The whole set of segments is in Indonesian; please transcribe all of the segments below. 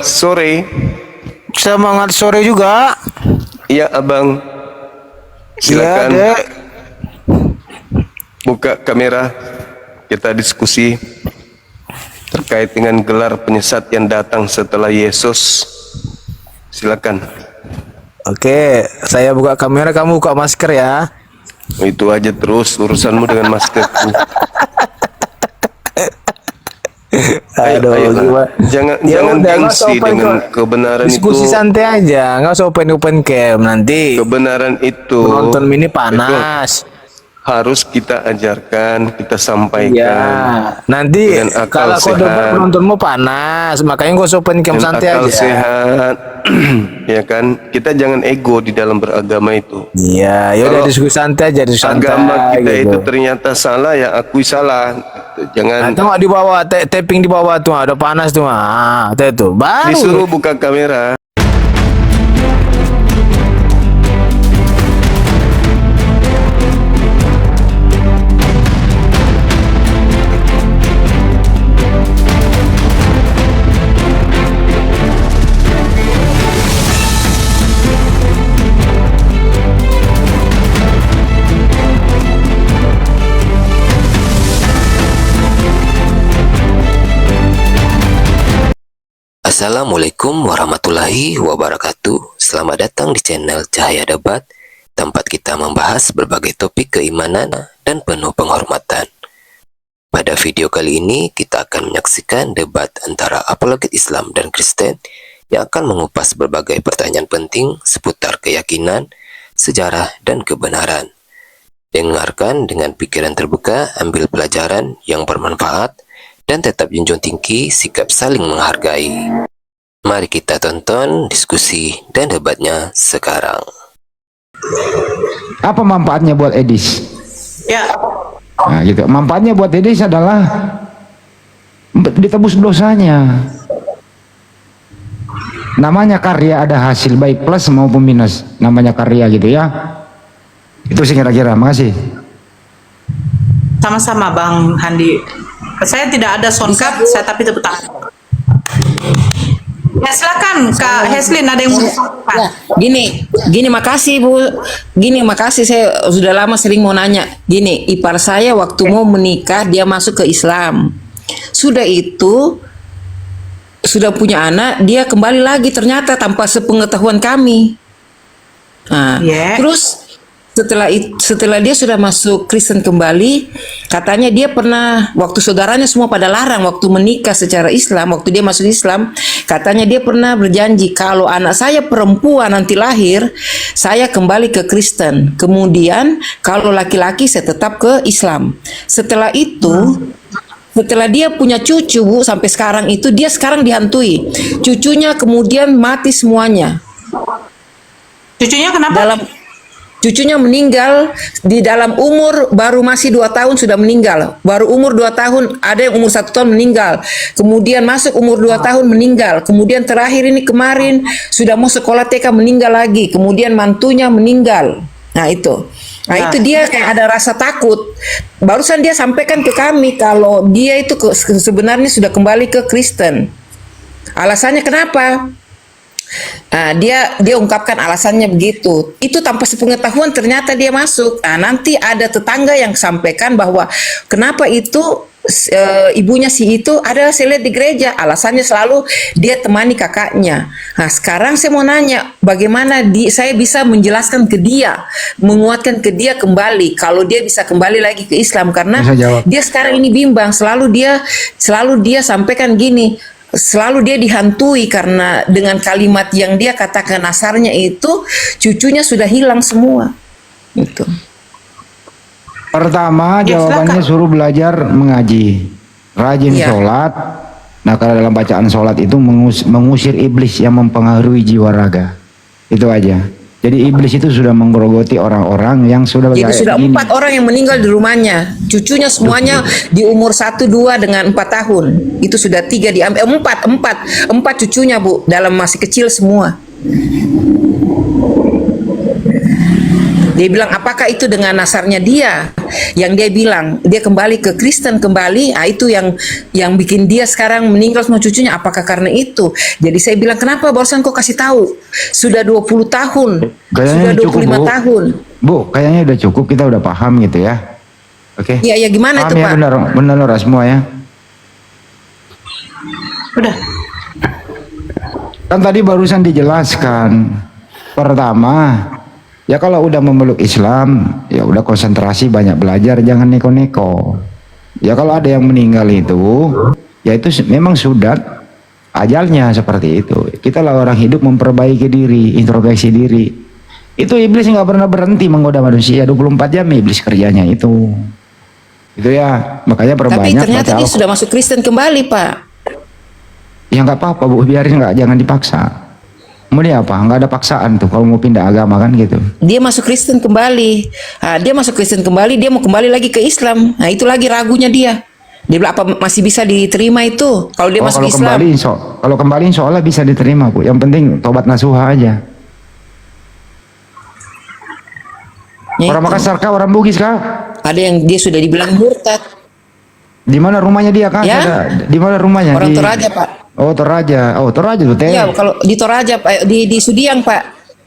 sore. Semangat sore juga. Iya, Abang. Silakan. Iya, Dek. Buka kamera. Kita diskusi terkait dengan gelar penyesat yang datang setelah Yesus. Silakan. Oke, saya buka kamera, kamu buka masker ya. Itu aja terus urusanmu dengan maskerku. Aduh, ayo, gimana? jangan Ya jangan udah, nggak usah gengsi open dengan cam. kebenaran Diskusi itu. santai aja, nggak usah open cam, nanti Kebenaran itu penonton ini betul, panas. harus kita ajarkan, kita Iya, sampaikan nanti dengan akal kalau kau debat sehat. penontonmu panas, makanya nggak usah open cam, Dan santai akal aja. sehat. Ya kan, kita jangan ego di dalam beragama itu. Iya, ya udah Kalau diskusi santai aja, diskusi santai agama kita gitu. itu ternyata salah, ya akui salah gitu. Nah, Jangan tengok di bawah, tapping di bawah tuh, ada panas tuh, tuh baru. disuruh buka kamera. Assalamualaikum warahmatullahi wabarakatuh. Selamat datang di channel Cahaya Debat, tempat kita membahas berbagai topik keimanan dan penuh penghormatan. Pada video kali ini kita akan menyaksikan debat antara apologet Islam dan Kristen yang akan mengupas berbagai pertanyaan penting seputar keyakinan, sejarah, dan kebenaran. Dengarkan dengan pikiran terbuka, ambil pelajaran yang bermanfaat, dan tetap junjung tinggi sikap saling menghargai. Mari kita tonton diskusi dan debatnya sekarang. Apa manfaatnya buat Edis? Ya, Nah, gitu. Manfaatnya buat Edis adalah ditebus dosanya. Namanya karya, ada hasil baik plus maupun minus. Namanya karya gitu ya. Itu sih kira-kira. Makasih. sama-sama Bang Handi. Saya tidak ada soundcard, saya tapi tepuk tangan. Ya silakan Kak Heslin, ada yang mau disampaikan? Ya, gini, makasih Bu. Gini, makasih, saya sudah lama sering mau nanya. Gini, ipar saya waktu mau menikah dia masuk ke Islam. Sudah itu, sudah punya anak, dia kembali lagi ternyata tanpa sepengetahuan kami. Nah, terus setelah dia sudah masuk Kristen kembali, katanya dia pernah, waktu saudaranya semua pada larang waktu menikah secara Islam, waktu dia masuk Islam, katanya dia pernah berjanji kalau anak saya perempuan nanti lahir, saya kembali ke Kristen. Kemudian kalau laki-laki saya tetap ke Islam. Setelah itu, setelah dia punya cucu Bu, sampai sekarang itu dia sekarang dihantui. Cucunya kemudian mati semuanya. Cucunya kenapa? Cucunya meninggal di dalam umur baru masih 2 tahun sudah meninggal. Baru umur 2 tahun, ada yang umur 1 tahun meninggal. Kemudian masuk umur 2 tahun meninggal. Kemudian terakhir ini kemarin sudah mau sekolah TK meninggal lagi. Kemudian mantunya meninggal. Nah itu. Nah itu dia kayak ada rasa takut. Barusan dia sampaikan ke kami kalau dia itu sebenarnya sudah kembali ke Kristen. Alasannya kenapa? Nah, dia ungkapkan alasannya begitu. Itu tanpa sepengetahuan ternyata dia masuk. Nah, nanti ada tetangga yang sampaikan bahwa kenapa itu ibunya si itu ada saya lihat di gereja. Alasannya selalu dia temani kakaknya. Nah, sekarang saya mau nanya, bagaimana saya bisa menjelaskan ke dia, menguatkan ke dia kembali kalau dia bisa kembali lagi ke Islam, karena dia sekarang ini bimbang. Selalu dia sampaikan gini. Selalu dia dihantui karena dengan kalimat yang dia katakan asarnya itu cucunya sudah hilang semua. Itu. Pertama jawabannya suruh belajar mengaji, rajin sholat. Nah kalau dalam bacaan sholat itu mengusir iblis yang mempengaruhi jiwa raga. Itu aja. Jadi iblis itu sudah menggerogoti orang-orang yang sudah jadi sudah 4 orang yang meninggal di rumahnya. Cucunya semuanya di umur 1, 2 dengan 4 tahun. Itu sudah 3 diambil 4 cucunya Bu, dalam masih kecil semua. Dia bilang apakah itu dengan nasarnya dia? Yang dia bilang dia kembali ke Kristen kembali, itu yang bikin dia sekarang meninggal semua cucunya. Apakah karena itu? Jadi saya bilang kenapa barusan kau kasih tahu? Sudah 20 tahun, sudah 25 cukup, Bu. tahun. Bu, kayaknya udah cukup, kita udah paham gitu ya. Oke. Iya, ya gimana Paham itu ya, Pak? benar Nora semua ya. Udah. Kan tadi barusan dijelaskan. Pertama, ya kalau udah memeluk Islam, ya udah konsentrasi, banyak belajar, jangan neko-neko. Ya kalau ada yang meninggal itu, ya itu memang sudah ajalnya seperti itu. Kita lah orang hidup memperbaiki diri, introspeksi diri. Itu iblis nggak pernah berhenti menggoda manusia, 24 jam iblis kerjanya itu. Itu ya, makanya Tapi perbanyak ternyata baca dia sudah masuk Kristen kembali Pak. Ya nggak apa-apa Bu, biarin, nggak, jangan dipaksa. Mau dia apa? Nggak ada paksaan tuh kalau mau pindah agama kan gitu. Dia masuk Kristen kembali. Dia masuk Kristen kembali, dia mau kembali lagi ke Islam. Nah itu lagi ragunya dia. Dia bilang apa masih bisa diterima itu kalau dia masuk kalau Islam. kalau kembali insya Allah bisa diterima Bu. Yang penting tobat nasuha aja. Ya, Orang itu. Makassar kah? Orang Bugis kah? Ada yang dia sudah dibilang murtad. Di mana rumahnya dia kah? Ya. Di mana rumahnya? Orang Di Toraja Pak. Oh Toraja. Oh Toraja tuh teh. Iya kalau di Toraja Pak, di Sudiang Pak.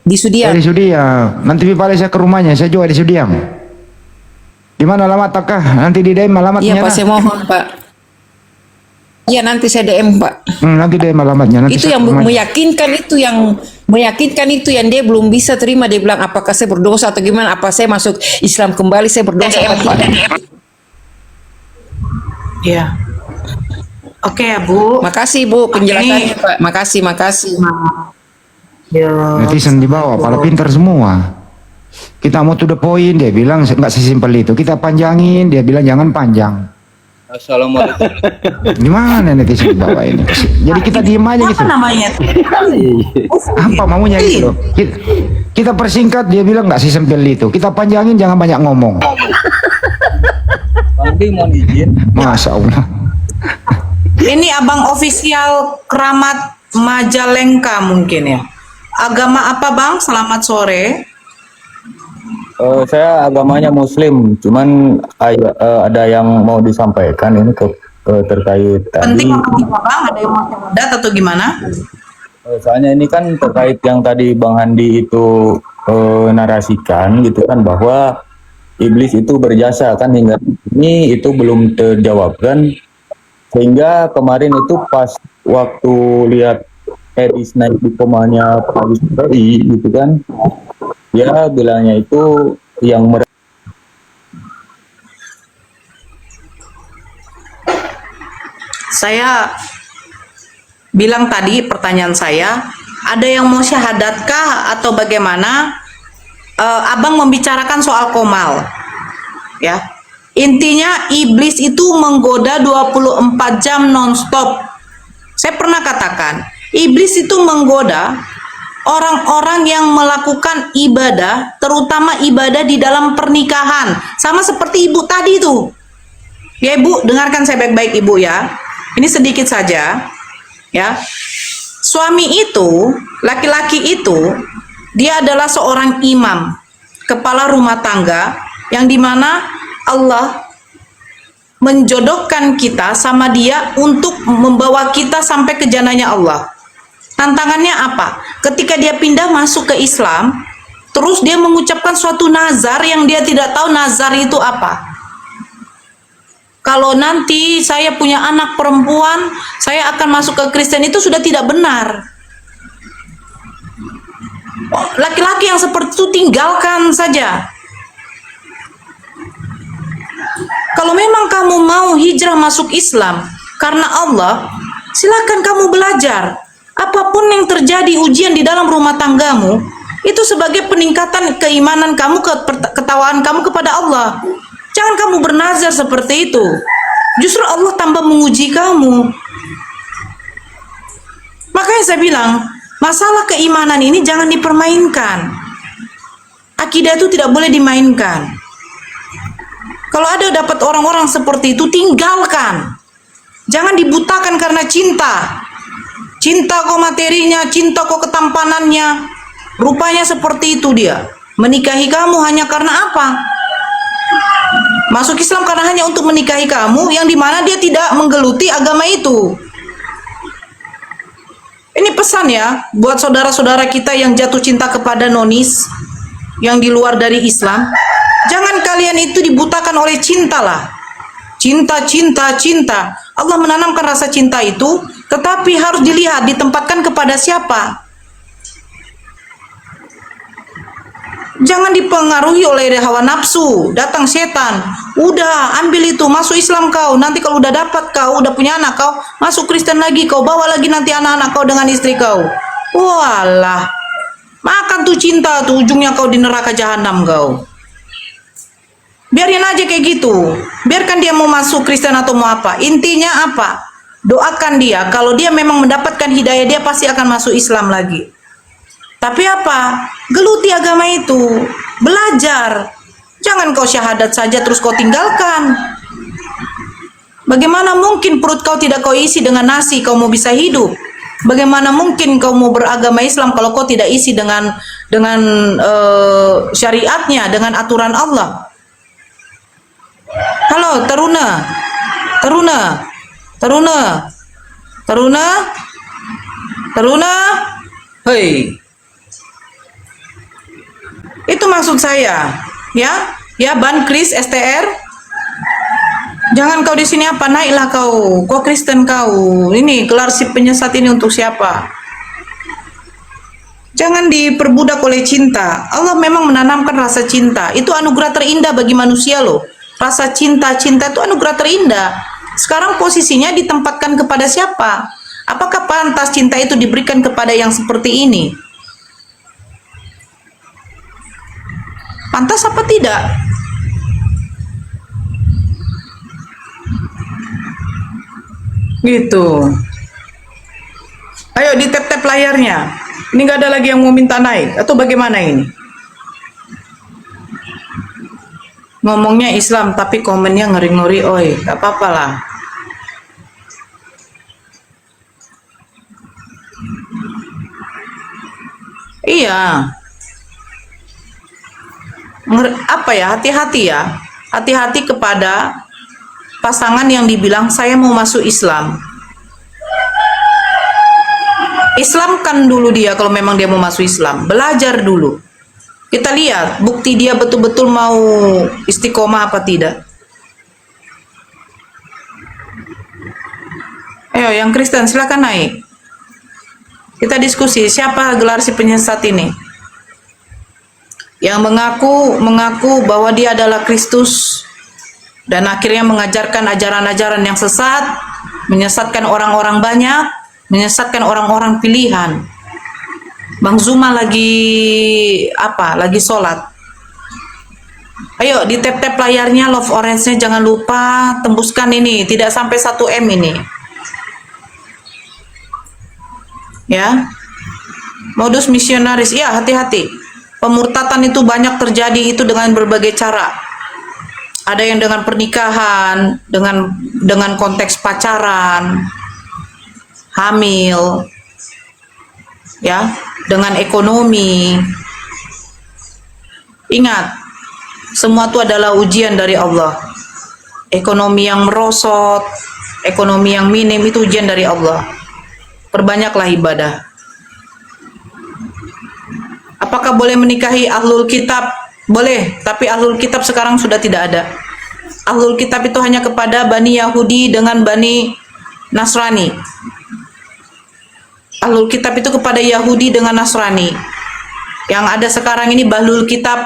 Di Sudiang. Di Sudiang. Nanti balik saya ke rumahnya. Saya juga di Sudiang. Di mana alamat kah? Nanti di DM alamatnya. Iya Pak, saya mohon Pak. Iya nanti saya DM Pak. Nanti DM alamatnya. Nanti Itu saya yang ke rumahnya. meyakinkan itu yang dia belum bisa terima. Dia bilang apakah saya berdosa atau gimana? Apa saya masuk Islam kembali? Saya berdosa apa tidak? Iya. Oke ya Bu. Makasih Bu penjelasannya Pak. Makasih. Ya. Netizen di bawah, pada pintar semua. Kita mau to the point, dia bilang nggak sesimpel itu. Kita panjangin, dia bilang jangan panjang. Assalamualaikum. Gimana netizen di bawah ini? Jadi kita diem aja gitu. Apa namanya? Apa maunya gitu loh. Kita persingkat, dia bilang nggak sesimpel itu. Kita panjangin, jangan banyak ngomong. Bang Di mohon izin. Masya Allah. Ini abang ofisial Keramat Majalengka mungkin ya. Agama apa Bang? Selamat sore. Saya agamanya Muslim, cuman ada yang mau disampaikan ini terkait tadi. Penting apa tidak Bang? Ada yang mau syahadat atau gimana? Soalnya ini kan terkait yang tadi Bang Handi itu narasikan gitu kan, bahwa iblis itu berjasa kan, hingga ini itu belum terjawabkan. Sehingga kemarin itu pas waktu lihat Edis naik di komanya Pak Yusri gitu kan, ya bilangnya itu yang Saya bilang tadi pertanyaan saya, ada yang mau syahadatkah atau bagaimana? Abang membicarakan soal komal. Ya. Intinya iblis itu menggoda 24 jam nonstop. Saya pernah katakan, iblis itu menggoda orang-orang yang melakukan ibadah, terutama ibadah di dalam pernikahan. Sama seperti ibu tadi itu. Ya Ibu, dengarkan saya baik-baik Ibu ya. Ini sedikit saja. Ya. Suami itu, laki-laki itu, dia adalah seorang imam, kepala rumah tangga, yang dimana Allah menjodohkan kita sama dia untuk membawa kita sampai ke jannahnya Allah. Tantangannya apa? Ketika dia pindah masuk ke Islam, terus dia mengucapkan suatu nazar yang dia tidak tahu nazar itu apa. Kalau nanti saya punya anak perempuan, saya akan masuk ke Kristen, itu sudah tidak benar. Laki-laki yang seperti itu tinggalkan saja. Kalau memang kamu mau hijrah masuk Islam karena Allah, silakan kamu belajar. Apapun yang terjadi ujian di dalam rumah tanggamu, itu sebagai peningkatan keimanan kamu, ketakwaan kamu kepada Allah. Jangan kamu bernazar seperti itu. Justru Allah tambah menguji kamu. Makanya saya bilang, masalah keimanan ini jangan dipermainkan. Akidah itu tidak boleh dimainkan. Kalau ada dapat orang-orang seperti itu, tinggalkan. Jangan dibutakan karena cinta. Cinta kok materinya, cinta kok ketampanannya. Rupanya seperti itu dia. menikahi kamu hanya karena apa? Masuk Islam karena hanya untuk menikahi kamu, yang dimana dia tidak menggeluti agama itu. Ini pesan ya buat saudara-saudara kita yang jatuh cinta kepada nonis yang di luar dari Islam. Jangan kalian itu dibutakan oleh cinta lah. Cinta, cinta, cinta. Allah menanamkan rasa cinta itu, tetapi harus dilihat ditempatkan kepada siapa. Jangan dipengaruhi oleh hawa nafsu. Datang setan, udah ambil itu, masuk Islam kau. Nanti kalau udah dapat kau, udah punya anak kau, masuk Kristen lagi, kau bawa lagi nanti anak-anak kau dengan istri kau. Walah, makan tuh cinta tuh, ujungnya kau di neraka jahanam kau. Biarin aja kayak gitu. Biarkan dia mau masuk Kristen atau mau apa. Intinya apa? Doakan dia. Kalau dia memang mendapatkan hidayah, dia pasti akan masuk Islam lagi. Tapi apa? Geluti agama itu. Belajar. Jangan kau syahadat saja terus kau tinggalkan. Bagaimana mungkin perut kau tidak kau isi dengan nasi, kau mau bisa hidup? Bagaimana mungkin kau mau beragama Islam kalau kau tidak isi dengan syariatnya, dengan aturan Allah? Halo, Taruna. Taruna. Taruna. Taruna. Taruna. Hei. Itu maksud saya, ya, Ban Kris STR. Jangan kau di sini apa, naiklah kau Kristen kau. Ini gelar si penyesat ini untuk siapa? Jangan diperbudak oleh cinta. Allah memang menanamkan rasa cinta. Itu anugerah terindah bagi manusia loh. Rasa cinta itu anugerah terindah. Sekarang posisinya ditempatkan kepada siapa? Apakah pantas cinta itu diberikan kepada yang seperti ini? Pantas apa tidak? Gitu. Ayo di tap-tap layarnya. Ini nggak ada lagi yang mau minta naik atau bagaimana ini? Ngomongnya Islam tapi komennya ngeri-ngeri, oi, nggak apa-apa lah. Iya. Apa ya, hati-hati ya, hati-hati kepada pasangan yang dibilang saya mau masuk Islam. Islamkan dulu dia kalau memang dia mau masuk Islam, belajar dulu. Kita lihat bukti dia betul-betul mau istiqomah apa tidak. Ayo yang Kristen silakan naik. Kita diskusi siapa gelar si penyesat ini. Yang mengaku bahwa dia adalah Kristus dan akhirnya mengajarkan ajaran-ajaran yang sesat, menyesatkan orang-orang banyak, menyesatkan orang-orang pilihan. Bang Zuma lagi apa? Lagi sholat. Ayo di tap-tap layarnya, love orange-nya jangan lupa tembuskan ini, tidak sampai 1 M ini. Ya. Modus misionaris, ya hati-hati. Pemurtatan itu banyak terjadi itu dengan berbagai cara. Ada yang dengan pernikahan, dengan konteks pacaran, hamil, ya, dengan ekonomi. Ingat, semua itu adalah ujian dari Allah. Ekonomi yang merosot, ekonomi yang minim itu ujian dari Allah. Perbanyaklah ibadah. Apakah boleh menikahi ahlul kitab? Boleh, tapi ahlul kitab sekarang sudah tidak ada. Ahlul kitab itu hanya kepada Bani Yahudi dengan Bani Nasrani. Ahlul kitab itu kepada Yahudi dengan Nasrani. Yang ada sekarang ini bahlul kitab.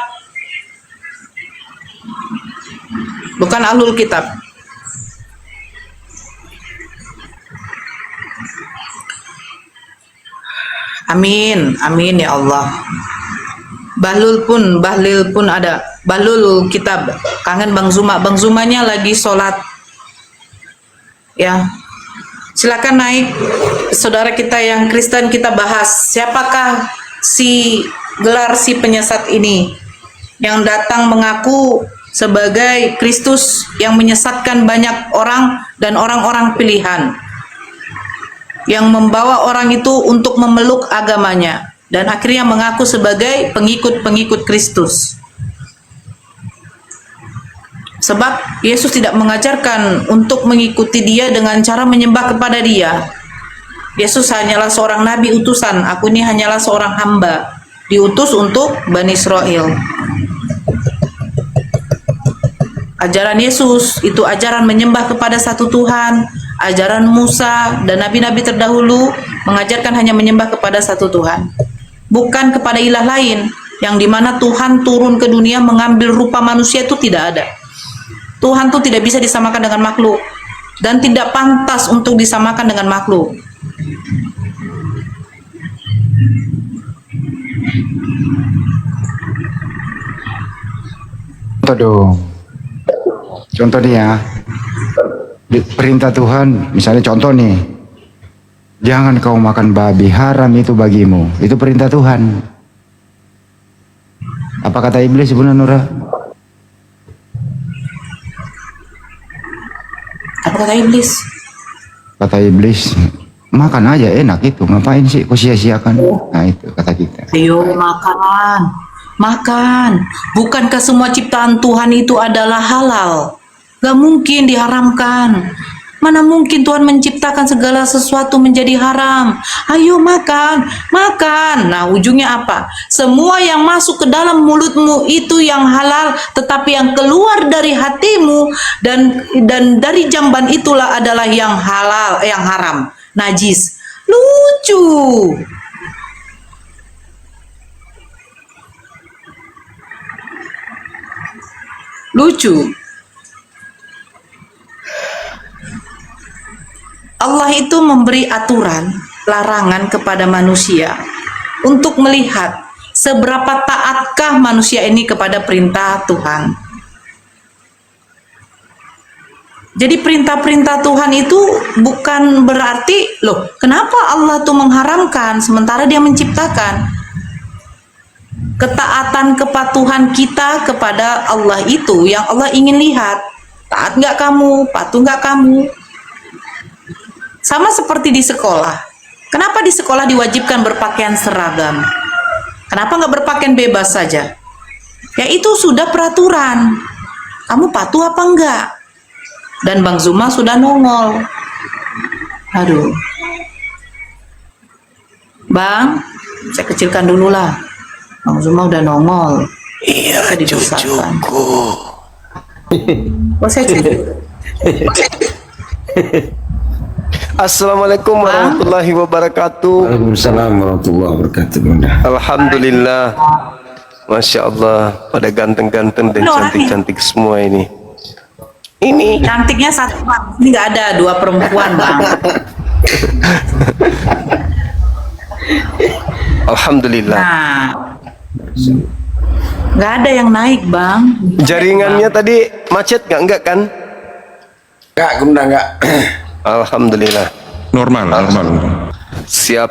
Bukan ahlul kitab. Amin, amin ya Allah. Bahlil pun ada. Bahlul kitab. Kangen Bang Zuma. Bang Zumanya lagi sholat. Ya. Silakan naik. Saudara kita yang Kristen, kita bahas. Siapakah gelar si penyesat ini? Yang datang mengaku sebagai Kristus yang menyesatkan banyak orang dan orang-orang pilihan. Yang membawa orang itu untuk memeluk agamanya. dan akhirnya mengaku sebagai pengikut-pengikut Kristus. Sebab Yesus tidak mengajarkan untuk mengikuti dia dengan cara menyembah kepada dia. Yesus hanyalah seorang nabi utusan, aku ini hanyalah seorang hamba, diutus untuk Bani Israel. Ajaran Yesus itu ajaran menyembah kepada satu Tuhan. Ajaran Musa dan nabi-nabi terdahulu mengajarkan hanya menyembah kepada satu Tuhan, bukan kepada ilah lain, yang dimana Tuhan turun ke dunia mengambil rupa manusia itu tidak ada. Tuhan itu tidak bisa disamakan dengan makhluk dan tidak pantas untuk disamakan dengan makhluk. Contoh dong. Contoh nih ya. Perintah Tuhan, misalnya contoh nih. Jangan kau makan babi, haram itu bagimu. Itu perintah Tuhan. Apa kata iblis Bunda Nura? Apa kata iblis? Kata iblis, makan aja enak itu, ngapain sih kau sia-siakan? Nah itu kata kita. Ayo makan, makan. Bukankah semua ciptaan Tuhan itu adalah halal? Gak mungkin diharamkan. Mana mungkin Tuhan menciptakan segala sesuatu menjadi haram? Ayo makan, makan. Nah ujungnya apa? Semua yang masuk ke dalam mulutmu itu yang halal, tetapi yang keluar dari hatimu dan dari jamban itulah adalah yang halal, yang haram, najis. Lucu. Lucu. Allah itu memberi aturan, larangan kepada manusia untuk melihat seberapa taatkah manusia ini kepada perintah Tuhan. Jadi perintah-perintah Tuhan itu bukan berarti, loh, kenapa Allah tuh mengharamkan sementara dia menciptakan? Ketaatan kepatuhan kita kepada Allah itu yang Allah ingin lihat. Taat nggak kamu? Patuh nggak kamu? Sama seperti di sekolah. Kenapa di sekolah diwajibkan berpakaian seragam? Kenapa nggak berpakaian bebas saja? Ya itu sudah peraturan. Kamu patuh apa enggak? Dan Bang Zuma sudah nongol. Aduh. Bang, saya kecilkan dulu lah. Bang Zuma udah nongol. Iya, cucuku. Oh, saya kecil. Assalamualaikum warahmatullahi wabarakatuh. Waalaikumsalam warahmatullahi wabarakatuh, Bunda. Alhamdulillah. Masya Allah, pada ganteng-ganteng dan cantik-cantik semua ini. Ini Cantiknya satu, Bang. Ini nggak ada dua perempuan, Bang. Alhamdulillah. Nah, nggak ada yang naik, Bang. Jaringannya tadi macet nggak? Enggak kan? Enggak, Bunda, enggak. Alhamdulillah. Normal. Siap.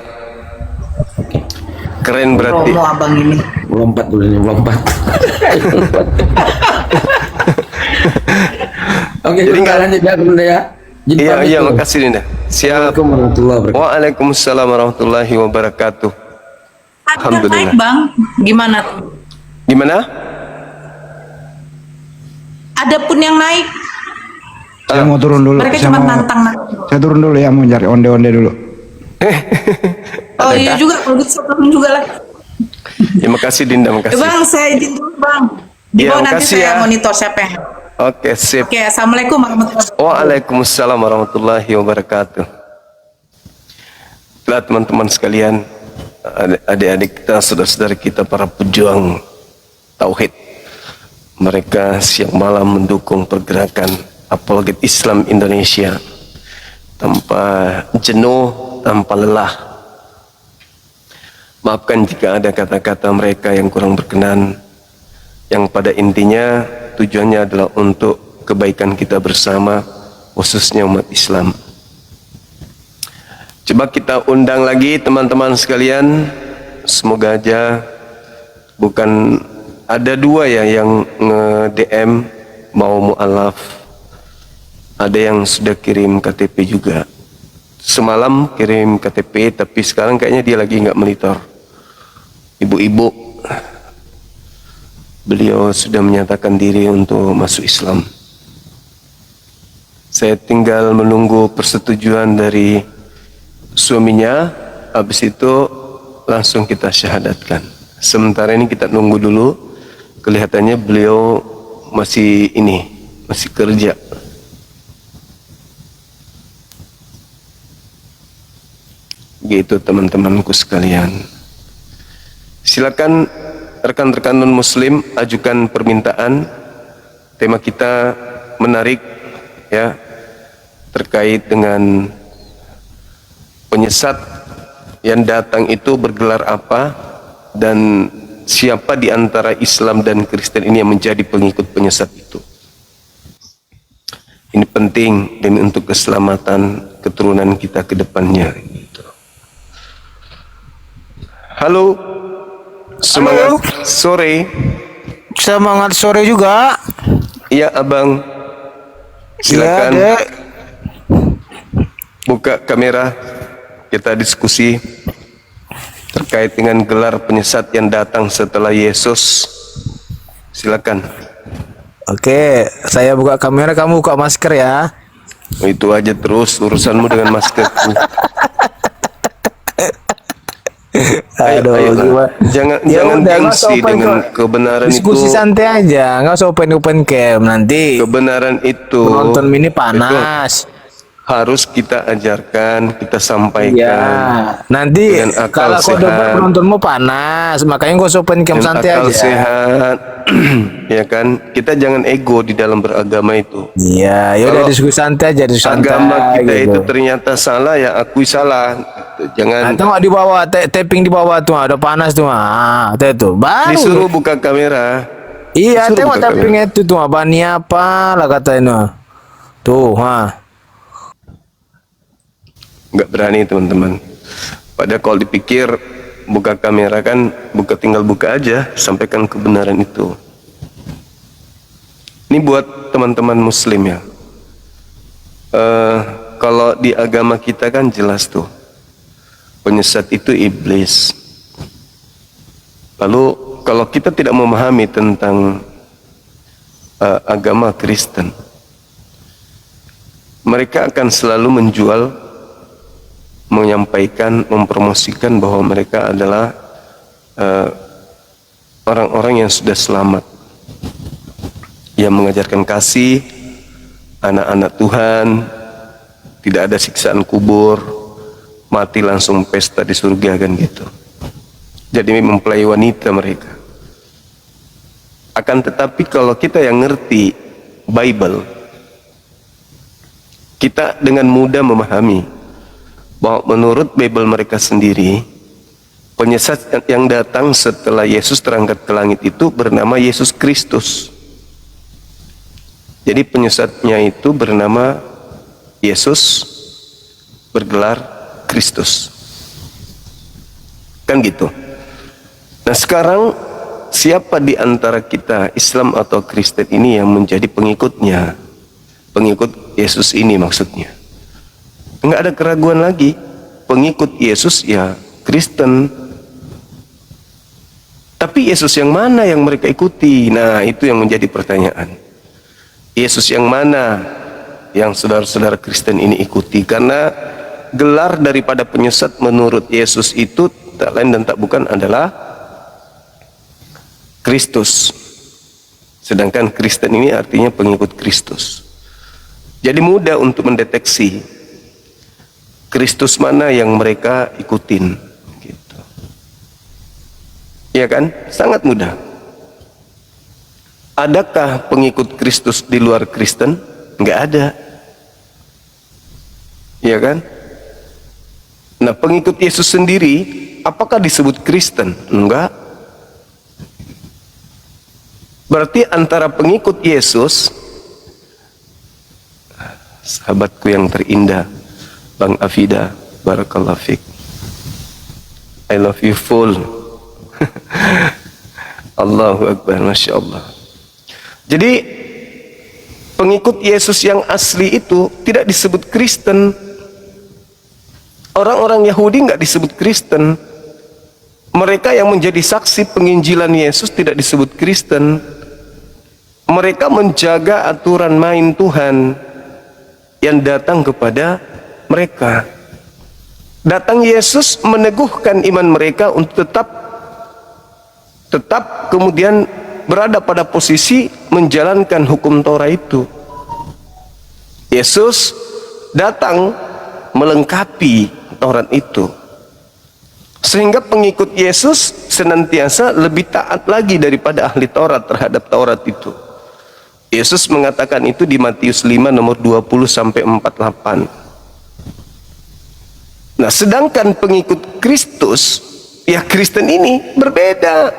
Keren berarti. Promo abang ini. Lompat dulu nih, lompat. Oke, Jadi kita lanjut ya, Bunda ya. Jadi Iya, pamit iya, dulu. makasih Dinda. Siap. Assalamualaikum warahmatullahi wabarakatuh. Waalaikumsalam warahmatullahi wabarakatuh. Ada Alhamdulillah. naik, Bang. Gimana tuh? Gimana? Ada pun yang naik. Saya mau turun dulu. Mereka Saya cuma mau- nantang. Saya turun dulu ya, mau cari onde-onde dulu. Oh iya juga, kalau gitu saya turun juga lah. Ya, makasih Dinda, Ya, makasih. Bang, saya izin dulu, Bang. Di Iya, bawah nanti makasih saya ya. monitor siapa yang. Oke, sip. Oke, Assalamualaikum warahmatullahi wabarakatuh. Waalaikumsalam warahmatullahi wabarakatuh. Lah teman-teman sekalian, adik-adik kita, saudara-saudara kita, para pejuang tauhid, mereka siang malam mendukung pergerakan apologet Islam Indonesia tanpa jenuh, tanpa lelah. Maafkan jika ada kata-kata mereka yang kurang berkenan, yang pada intinya tujuannya adalah untuk kebaikan kita bersama, khususnya umat Islam. Coba kita undang lagi teman-teman sekalian, semoga aja bukan ada dua ya yang nge-DM mau mu'alaf, ada yang sudah kirim KTP juga. Semalam kirim KTP, tapi sekarang kayaknya dia lagi nggak monitor. ibu-ibu, beliau sudah menyatakan diri untuk masuk Islam. Saya tinggal menunggu persetujuan dari suaminya, habis itu langsung kita syahadatkan. Sementara ini kita nunggu dulu, kelihatannya beliau masih kerja. Gitu teman-temanku sekalian. Silakan rekan-rekan non-muslim ajukan permintaan. Tema kita menarik ya, terkait dengan penyesat yang datang itu bergelar apa, dan siapa di antara Islam dan Kristen ini yang menjadi pengikut penyesat itu. Ini penting demi untuk keselamatan keturunan kita ke depannya. Halo, semangat sore. Semangat sore juga. Iya abang, silakan Iya, Dek. buka kamera, kita diskusi terkait dengan gelar penyesat yang datang setelah Yesus. Silakan. Oke, saya buka kamera, kamu buka masker ya. Itu aja terus urusanmu dengan maskerku. Aduh, gimana? Jangan Ya jangan udah, nggak gengsi usah open dengan kok. kebenaran Diskusi itu. santai aja, nggak usah open cam nanti. Kebenaran itu Penonton ini itu panas. harus kita ajarkan, kita sampaikan. Ya, nanti Dengan akal kalau kau debat sehat. penontonmu panas, makanya kau usah open cam Dengan santai akal aja. sehat. Ya kan, kita jangan ego di dalam beragama itu. Iya, ya udah Kalau diskusi santai aja, diskusi santai. Agama kita gitu. itu ternyata salah, ya akui salah. Gitu. Jangan Nah, tengok di bawah, tapping di bawah tuh, ada panas tuh. Ah, tuh, baru. disuruh buka kamera. Iya, disuruh tengok buka tapping itu tuh, bani apa lah katanya. Tuh, ha. Nggak berani teman-teman. Padahal kalau dipikir buka kamera kan tinggal buka aja, sampaikan kebenaran itu. Ini buat teman-teman muslim ya. Kalau di agama kita kan jelas tuh, penyesat itu iblis. Lalu kalau kita tidak memahami tentang agama Kristen, mereka akan selalu menjual, menyampaikan, mempromosikan bahwa mereka adalah orang-orang yang sudah selamat, yang mengajarkan kasih, anak-anak Tuhan, tidak ada siksaan kubur, mati langsung pesta di surga kan gitu. Jadi mempelai wanita mereka. Akan tetapi kalau kita yang ngerti Bible, kita dengan mudah memahami bahwa menurut Bible mereka sendiri, penyesat yang datang setelah Yesus terangkat ke langit itu bernama Yesus Kristus. Jadi penyesatnya itu bernama Yesus, bergelar Kristus. Kan gitu. Nah sekarang siapa di antara kita, Islam atau Kristen ini, yang menjadi pengikutnya? Pengikut Yesus ini maksudnya. Enggak ada keraguan lagi. Pengikut Yesus ya Kristen. Tapi Yesus yang mana yang mereka ikuti? Nah itu yang menjadi pertanyaan. Yesus yang mana yang saudara-saudara Kristen ini ikuti? Karena gelar daripada penyesat menurut Yesus itu tak lain dan tak bukan adalah Kristus. Sedangkan Kristen ini artinya pengikut Kristus. Jadi mudah untuk mendeteksi Kristus mana yang mereka ikutin gitu. Iya kan? Sangat mudah. Adakah pengikut Kristus di luar Kristen? Enggak ada. Iya kan? Nah, pengikut Yesus sendiri apakah disebut Kristen? Enggak. Berarti antara pengikut Yesus, sahabatku yang terindah, Bang Afida, barakallahu fiik. I love you full. Allahu Akbar, Masya Allah. Jadi pengikut Yesus yang asli itu tidak disebut Kristen. Orang-orang Yahudi nggak disebut Kristen. Mereka yang menjadi saksi penginjilan Yesus tidak disebut Kristen. Mereka menjaga aturan main Tuhan yang datang kepada mereka. Datang Yesus meneguhkan iman mereka untuk tetap kemudian berada pada posisi menjalankan hukum Taurat itu. Yesus datang melengkapi Taurat itu, sehingga pengikut Yesus senantiasa lebih taat lagi daripada ahli Taurat terhadap Taurat itu. Yesus mengatakan itu di Matius 5 nomor 20 sampai 48. Nah, sedangkan pengikut Kristus, ya Kristen ini berbeda.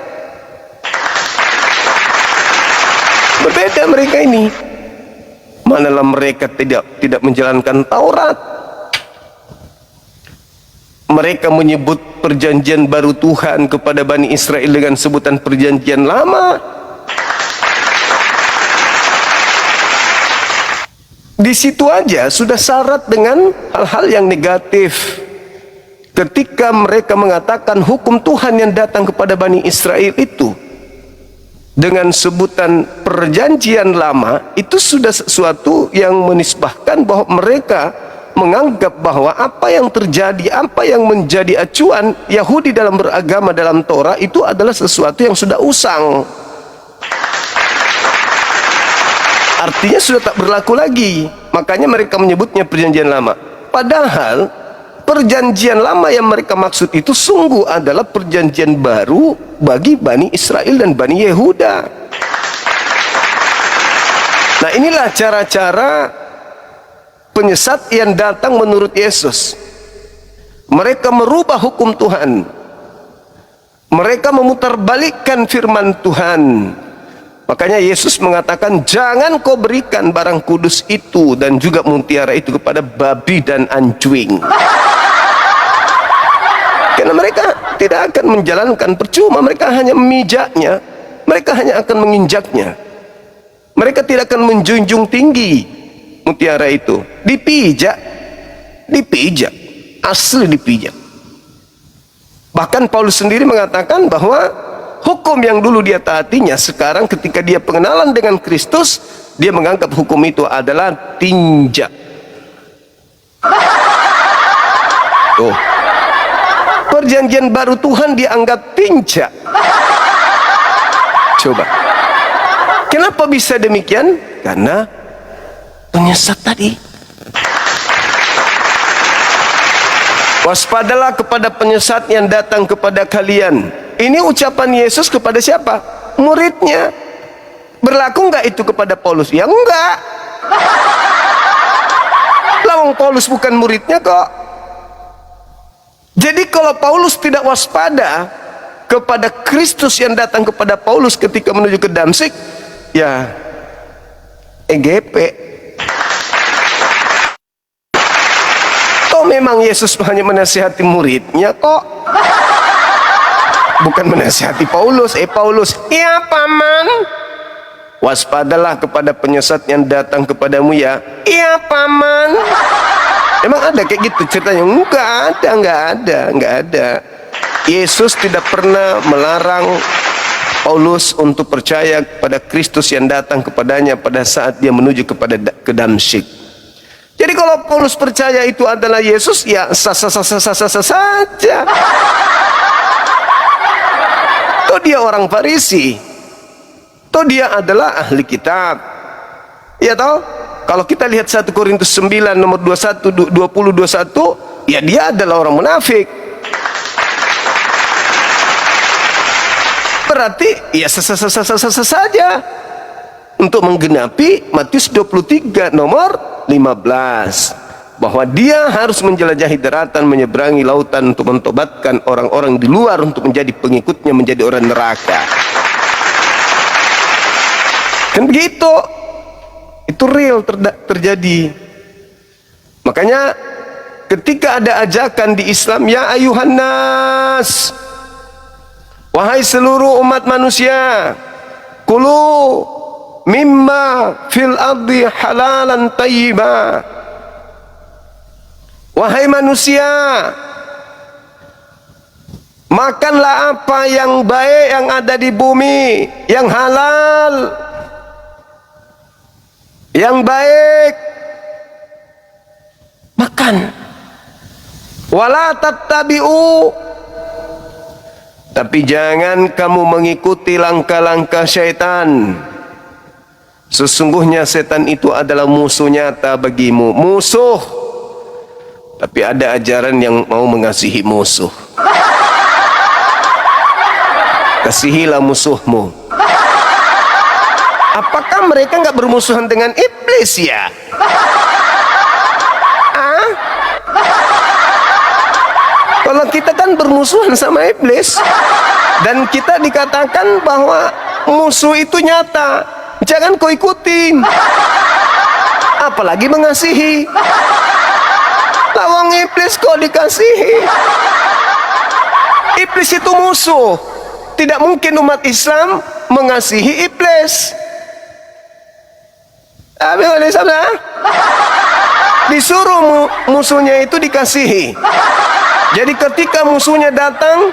Berbeda mereka ini. Manalah mereka tidak menjalankan Taurat. Mereka menyebut perjanjian baru Tuhan kepada Bani Israel dengan sebutan perjanjian lama. Di situ aja sudah syarat dengan hal-hal yang negatif. Ketika mereka mengatakan hukum Tuhan yang datang kepada Bani Israel itu dengan sebutan perjanjian lama, itu sudah sesuatu yang menisbahkan bahwa mereka menganggap bahwa apa yang terjadi, apa yang menjadi acuan Yahudi dalam beragama dalam Torah itu adalah sesuatu yang sudah usang. Artinya sudah tak berlaku lagi. Makanya mereka menyebutnya perjanjian lama. Padahal perjanjian lama yang mereka maksud itu sungguh adalah perjanjian baru bagi Bani Israel dan Bani Yehuda. Nah, inilah cara-cara penyesat yang datang menurut Yesus. Mereka merubah hukum Tuhan. Mereka memutarbalikkan firman Tuhan. Makanya Yesus mengatakan, jangan kau berikan barang kudus itu dan juga mutiara itu kepada babi dan anjing. Karena mereka tidak akan menjalankan, percuma, mereka hanya memijaknya, mereka hanya akan menginjaknya. Mereka tidak akan menjunjung tinggi mutiara itu. Dipijak, asli dipijak. Bahkan Paulus sendiri mengatakan bahwa hukum yang dulu dia taatinya, sekarang ketika dia pengenalan dengan Kristus, dia menganggap hukum itu adalah tinja. Tuh. Perjanjian baru Tuhan dianggap tinja. Coba. Kenapa bisa demikian? Karena penyesat tadi. Waspadalah kepada penyesat yang datang kepada kalian. Ini ucapan Yesus kepada siapa? Muridnya. Berlaku enggak itu kepada Paulus? Ya enggak. Lawang Paulus bukan muridnya kok. Jadi kalau Paulus tidak waspada kepada Kristus yang datang kepada Paulus ketika menuju ke Damsyik, ya EGP. Toh memang Yesus hanya menasihati muridnya kok, bukan menasihati Paulus. Paulus, ya paman, waspadalah kepada penyesat yang datang kepadamu ya. Iya paman. Emang ada kayak gitu ceritanya? Enggak ada. Yesus tidak pernah melarang Paulus untuk percaya kepada Kristus yang datang kepadanya pada saat dia menuju ke Damsyik. Jadi kalau Paulus percaya itu adalah Yesus, ya sah saja. Toh dia orang Farisi, toh dia adalah ahli kitab, ya toh. Kalau kita lihat 1 Korintus 9 nomor 20 21, ya dia adalah orang munafik. Berarti ya saja untuk menggenapi Matius 23 nomor 15, bahwa dia harus menjelajahi daratan, menyeberangi lautan untuk mentobatkan orang-orang di luar untuk menjadi pengikutnya, menjadi orang neraka. Kan begitu. Itu real terjadi. Makanya ketika ada ajakan di Islam, ya ayuhan nas, wahai seluruh umat manusia, kulu mimma fil ardi halalan tayyiba. Wahai manusia, Makanlah apa yang baik yang ada di bumi, yang halal, yang baik. Makan. Wala tattabi'u, tapi jangan kamu mengikuti langkah-langkah syaitan. Sesungguhnya setan itu adalah musuh nyata bagimu. Musuh. Tapi ada ajaran yang mau mengasihi musuh. Kasihilah musuhmu. Apakah mereka nggak bermusuhan dengan iblis ya? Ah? Kalau kita kan bermusuhan sama iblis, dan kita dikatakan bahwa musuh itu nyata, jangan kau ikutin, apalagi mengasihi. Lawang iblis kok dikasihi. Iblis itu musuh. Tidak mungkin umat Islam mengasihi iblis. Disuruh musuhnya itu dikasihi. Jadi ketika musuhnya datang,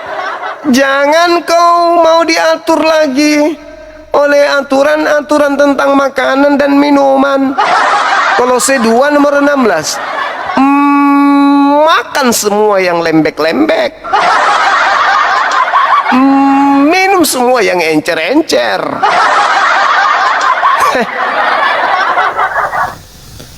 jangan kau mau diatur lagi oleh aturan-aturan tentang makanan dan minuman. Kolose 2 nomor 16. Makan semua yang lembek-lembek. Minum semua yang encer-encer.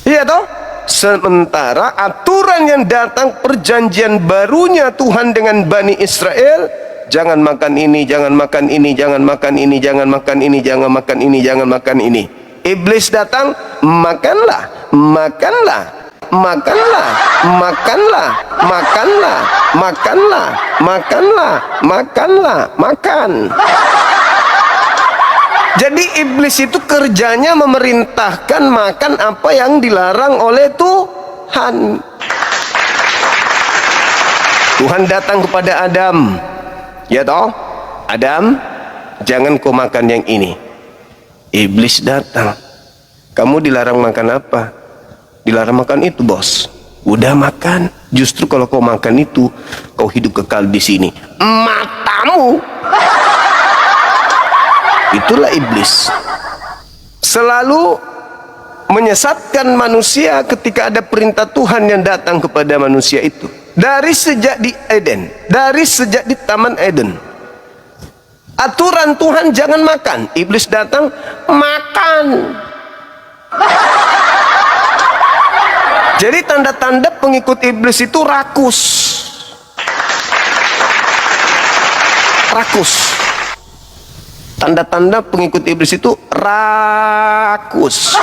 Iya toh? Sementara aturan yang datang, perjanjian barunya Tuhan dengan Bani Israel, jangan makan ini, jangan makan ini, jangan makan ini, jangan makan ini, jangan makan ini, jangan makan ini. Iblis datang, makanlah, makanlah, makanlah, makanlah, makanlah, makanlah, makanlah, makanlah, makan. Jadi iblis itu kerjanya memerintahkan makan apa yang dilarang oleh Tuhan. Tuhan datang kepada Adam, ya toh? Adam, jangan kau makan yang ini. Iblis datang, kamu dilarang makan apa? Dilarang makan itu, bos. Udah makan. Justru kalau kau makan itu, kau hidup kekal di sini. Matamu. Itulah iblis. Selalu menyesatkan manusia ketika ada perintah Tuhan yang datang kepada manusia itu. Dari sejak di Eden, dari sejak di Taman Eden. Aturan Tuhan jangan makan. Iblis datang, makan. Jadi tanda-tanda pengikut iblis itu rakus. Rakus. Tanda-tanda pengikut iblis itu rakus.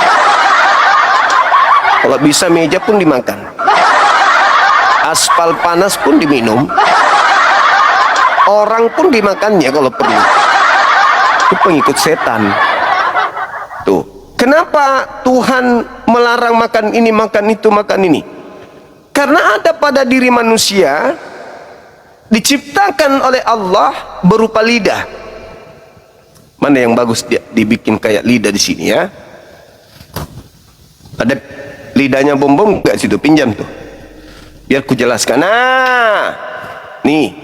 Kalau bisa meja pun dimakan. Aspal panas pun diminum. Orang pun dimakannya kalau perlu. Itu pengikut setan. Tuh. Kenapa Tuhan melarang makan ini, makan itu, makan ini? Karena ada pada diri manusia diciptakan oleh Allah berupa lidah. Mana yang bagus dia dibikin kayak lidah di sini ya? Ada lidahnya bom-bom nggak situ? Pinjam tuh. Biar ku jelaskan. Nah, nih.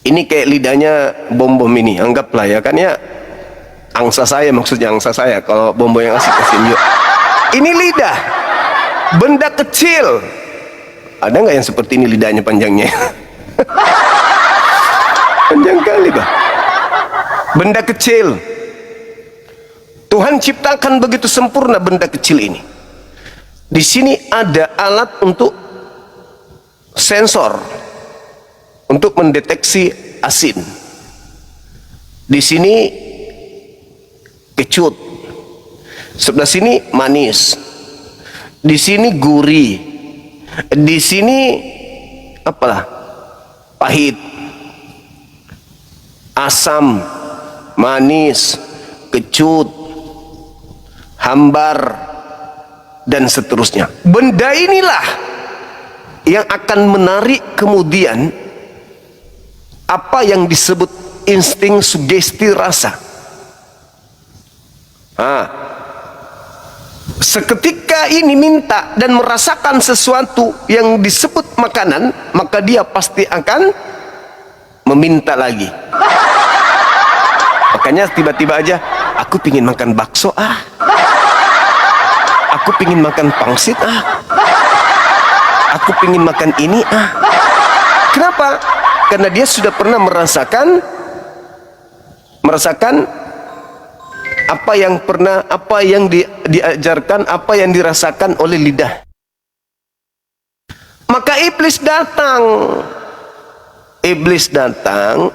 Ini kayak lidahnya bom-bom ini. Anggaplah ya kan ya. Angsa saya, maksudnya angsa saya. Kalau bom-bom yang asik kasih yuk. Ini lidah. Benda kecil. Ada nggak yang seperti ini lidahnya panjangnya? Panjang kali bah. Benda kecil. Tuhan ciptakan begitu sempurna benda kecil ini. Di sini ada alat untuk sensor untuk mendeteksi asin. Di sini kecut. Sebelah sini manis. Di sini gurih. Di sini apalah? Pahit. Asam, manis, kecut, hambar, dan seterusnya. Benda inilah yang akan menarik kemudian apa yang disebut insting sugesti rasa. Seketika ini minta dan merasakan sesuatu yang disebut makanan, maka dia pasti akan meminta lagi. Makanya tiba-tiba aja, aku pingin makan bakso aku pingin makan pangsit aku pingin makan ini Kenapa? Karena dia sudah pernah merasakan apa yang diajarkan, apa yang dirasakan oleh lidah. Maka iblis datang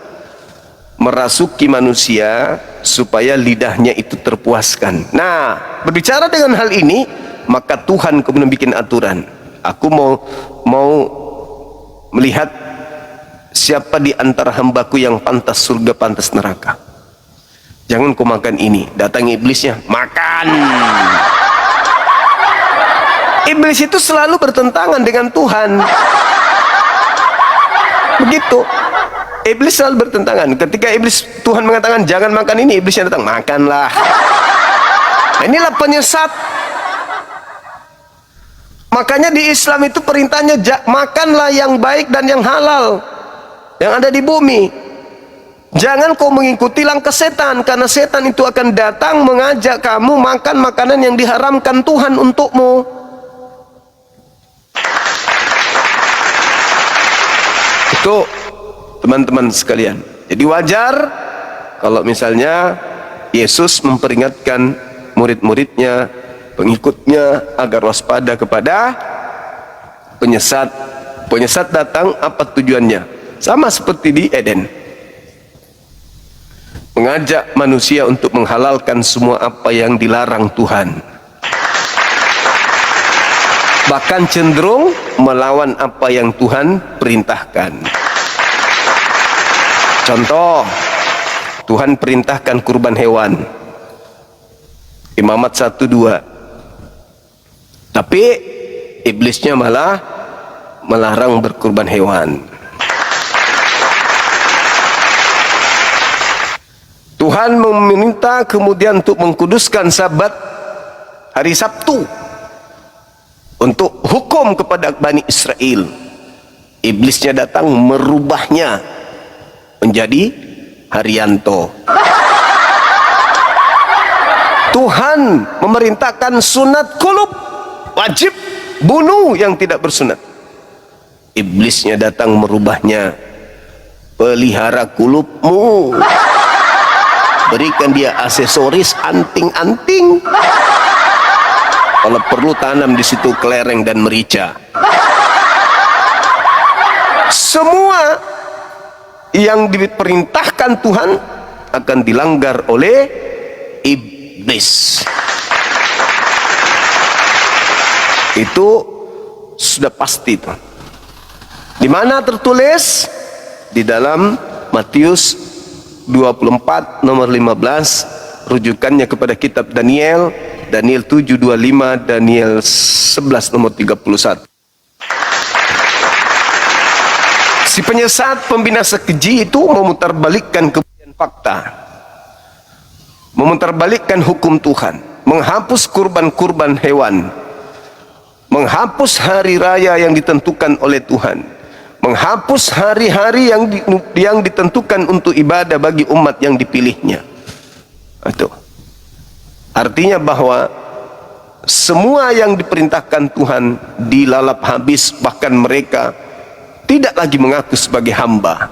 merasuki manusia supaya lidahnya itu terpuaskan. Nah, berbicara dengan hal ini, maka Tuhan kemudian bikin aturan. Aku mau melihat siapa di antara hambaku yang pantas surga, pantas neraka. Jangan kau makan ini. Datang iblisnya, makan. Iblis itu selalu bertentangan dengan Tuhan. Begitu. Iblis selalu bertentangan. Ketika Tuhan mengatakan jangan makan ini, iblisnya datang, makanlah. Nah, inilah penyesat. Makanya di Islam itu perintahnya makanlah yang baik dan yang halal yang ada di bumi. Jangan kau mengikuti langkah setan, karena setan itu akan datang mengajak kamu makan makanan yang diharamkan Tuhan untukmu. Itu teman-teman sekalian. Jadi wajar kalau misalnya Yesus memperingatkan murid-muridnya, pengikutnya agar waspada kepada penyesat. Penyesat datang, apa tujuannya? Sama seperti di Eden, mengajak manusia untuk menghalalkan semua apa yang dilarang Tuhan, bahkan cenderung melawan apa yang Tuhan perintahkan. Contoh, Tuhan perintahkan kurban hewan, Imamat 1-2, tapi iblisnya malah melarang berkurban hewan. Tuhan meminta kemudian untuk mengkuduskan Sabat, hari Sabtu, untuk hukum kepada Bani Israel. Iblisnya datang merubahnya menjadi Haryanto. Tuhan memerintahkan sunat kulub, wajib bunuh yang tidak bersunat. Iblisnya datang merubahnya, pelihara kulubmu, berikan dia aksesoris anting-anting, kalau perlu tanam di situ kelereng dan merica. Semua yang diperintahkan Tuhan akan dilanggar oleh iblis. Itu sudah pasti tuh. Di mana tertulis? Di dalam Matius 24 nomor 15, rujukannya kepada kitab Daniel 7:25, Daniel 11 nomor 31. Si penyesat pembinasa keji itu memutarbalikkan kebenaran fakta, memutarbalikkan hukum Tuhan, menghapus kurban-kurban hewan, menghapus hari raya yang ditentukan oleh Tuhan, menghapus hari-hari yang ditentukan untuk ibadah bagi umat yang dipilihnya. Itu artinya bahwa semua yang diperintahkan Tuhan dilalap habis, bahkan mereka tidak lagi mengaku sebagai hamba.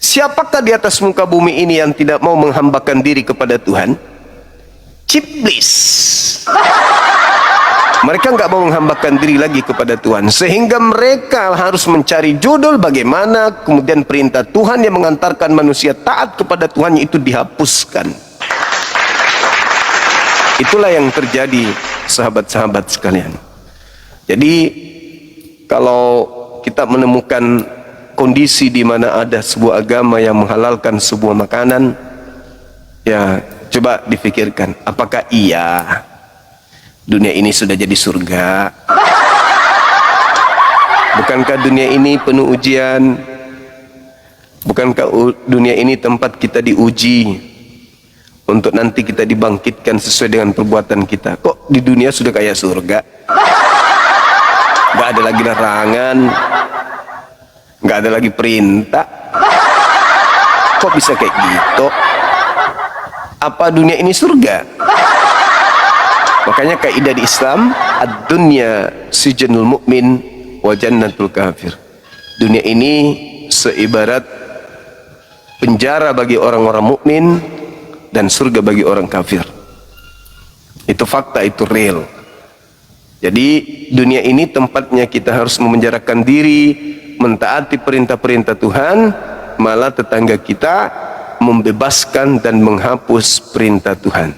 Siapakah di atas muka bumi ini yang tidak mau menghambakan diri kepada Tuhan? Iblis. Mereka nggak mau menghambakan diri lagi kepada Tuhan, sehingga mereka harus mencari judul bagaimana kemudian perintah Tuhan yang mengantarkan manusia taat kepada Tuhan itu dihapuskan. Itulah yang terjadi, sahabat-sahabat sekalian. Jadi kalau kita menemukan kondisi di mana ada sebuah agama yang menghalalkan sebuah makanan, ya coba dipikirkan, apakah iya dunia ini sudah jadi surga? Bukankah dunia ini penuh ujian? Bukankah dunia ini tempat kita diuji untuk nanti kita dibangkitkan sesuai dengan perbuatan kita? Kok di dunia sudah kayak surga? nggak ada lagi larangan, nggak ada lagi perintah. Kok bisa kayak gitu? Apa dunia ini surga? Makanya kaidah di Islam, ad-dunya sijnul mu'min wa jannatul kafir. Dunia ini seibarat penjara bagi orang-orang mukmin dan surga bagi orang kafir. Itu fakta, itu real. Jadi dunia ini tempatnya kita harus memenjarakan diri, mentaati perintah-perintah Tuhan, malah tetangga kita membebaskan dan menghapus perintah Tuhan.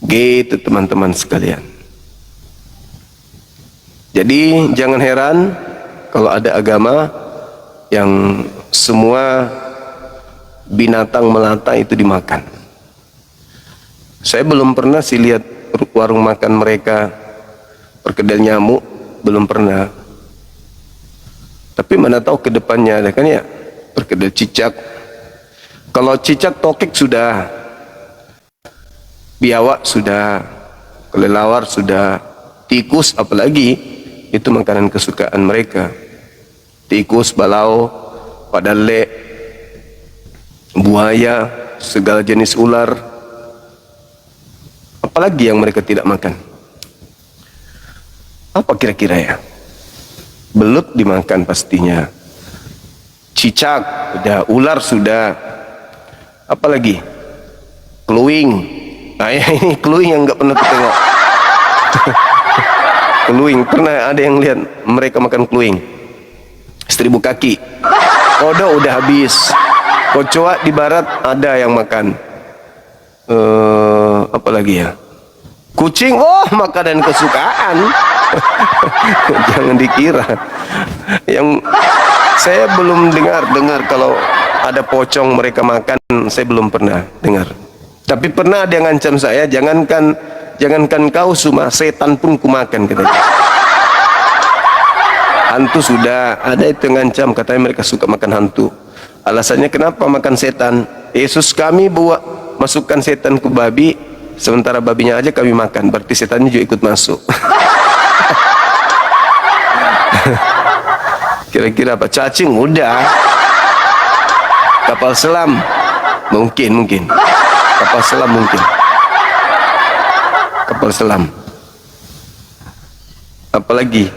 Gitu teman-teman sekalian. Jadi jangan heran kalau ada agama yang semua binatang melata itu dimakan. Saya belum pernah sih lihat warung makan mereka perkedel nyamuk, belum pernah. Tapi mana tahu ke depannya ada kan ya, perkedel cicak. Kalau cicak tokek sudah, biawak sudah, kelelawar sudah, tikus apalagi itu makanan kesukaan mereka. Tikus, balau, padale, buaya, segala jenis ular. Apalagi yang mereka tidak makan? Apa kira-kira ya? Belut dimakan pastinya. Cicak sudah, ular sudah. Apalagi? Keluing. Nah ya, ini keluing yang nggak pernah tengok. Keluing, pernah ada yang lihat mereka makan keluing? 1000 kaki. Kodok udah habis. Kecoa di barat ada yang makan. Apa lagi ya? Kucing, oh makanan kesukaan. Jangan dikira. Yang saya belum dengar kalau ada pocong mereka makan, saya belum pernah dengar. Tapi pernah ada yang ngancam saya, jangankan kau Suma, setan pun kumakan katanya. Hantu sudah, ada itu yang ngancam, katanya mereka suka makan hantu. Alasannya kenapa makan setan? Yesus kami masukkan setan ke babi, sementara babinya aja kami makan, berarti setannya juga ikut masuk. Kira-kira apa? Cacing udah. Kapal selam mungkin. Kapal selam mungkin. Kapal selam. Apalagi?